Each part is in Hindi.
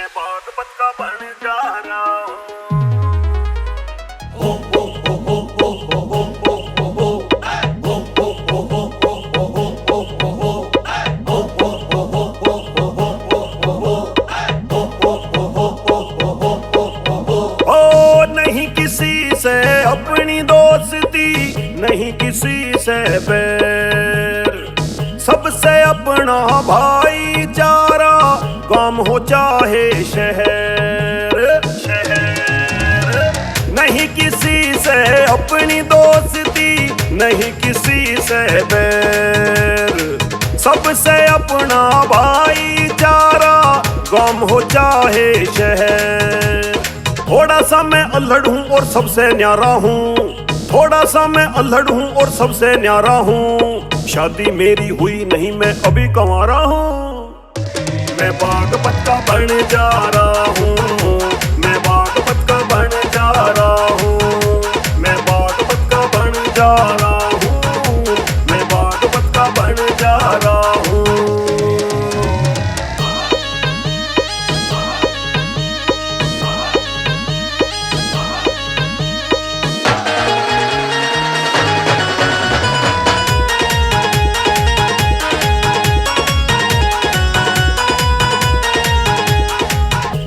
मैं बागपत का बन जा रहा हूँ। नहीं किसी से अपनी दोस्ती, नहीं किसी से बैर, सबसे अपना भाईचारा, गांव हो चाहे शहर। नहीं किसी से अपनी दोस्ती, नहीं किसी से बैर, सबसे अपना भाईचारा, गांव हो चाहे शहर। थोड़ा सा मैं अल्हड़ हूँ और सबसे न्यारा हूँ, थोड़ा सा मैं अल्हड़ हूँ और सबसे न्यारा हूँ। शादी मेरी हुई नहीं, मैं अभी कंवारा हूँ। मैं बागपत का बन जा रहा हूँ, मैं बागपत का बन जा रहा हूँ, मैं बागपत का बन जा रहा हूँ, मैं बागपत का बन जा रहा हूँ।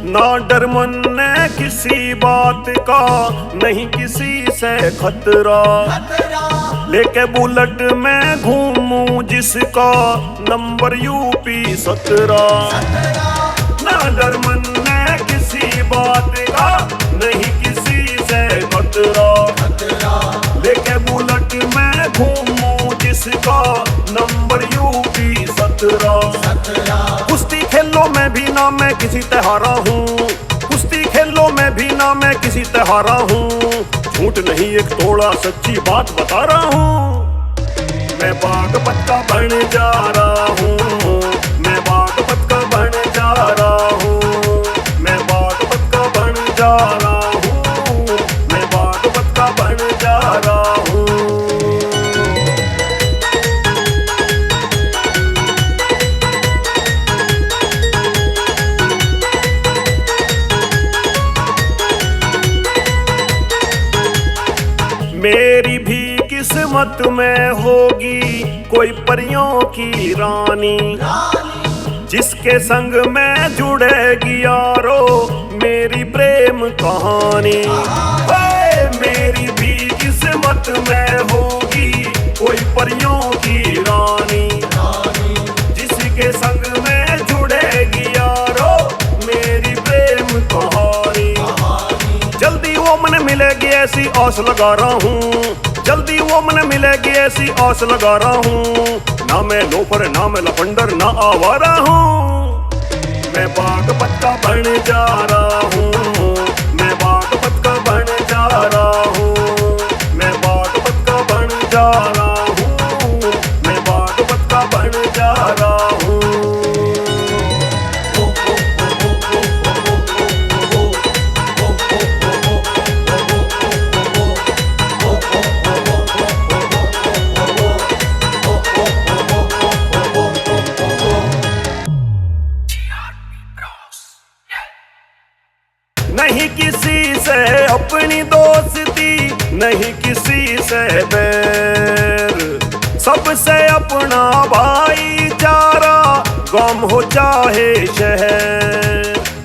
ना डर मन ने किसी बात का, नहीं किसी से खतरा, लेके बुलेट में घूमूं जिसका नंबर यूपी 17। ना डर मन ने किसी बात का, नहीं किसी से खतरा, लेके बुलेट में घूमूं जिसका नंबर यूपी 17। कुश्ती खेलों में भी ना मैं किसी त्योहारा हूँ, कुश्ती खेलों में भी ना मैं किसी त्योहारा हूँ। झूठ नहीं एक तोड़ा सच्ची बात बता रहा हूँ। मैं बागपत का बन जा रहा हूँ, मैं बागपत का बन जा रहा हूँ, मैं बागपत का बन जा रहा हूँ, मैं बागपत का बन जा रहा हूँ। मेरी भी किस्मत में होगी कोई परियों की रानी, जिसके संग में जुड़ेगी यारो मेरी प्रेम कहानी। मेरी भी किस्मत में होगी कोई परियों की रानी, जिसके संग में जुड़ेगी यारो मेरी प्रेम कहानी। जल्दी वो मन मिलेगी ऐसी आस लगा रहा हूँ, जल्दी वो मन मिलेगी ऐसी आस लगा रहा हूँ। ना मैं लोफर ना मैं लफंडर ना आवारा हूँ। मैं बागपत का बन जा रहा हूँ, मैं बागपत का बन जा रहा हूँ, मैं बागपत का बन जा रहा हूँ, मैं बागपत का बन जा रहा हूँ। नहीं किसी से अपनी दोस्ती, नहीं किसी से बैर, सबसे अपना भाईचारा, गांव हो चाहे शहर।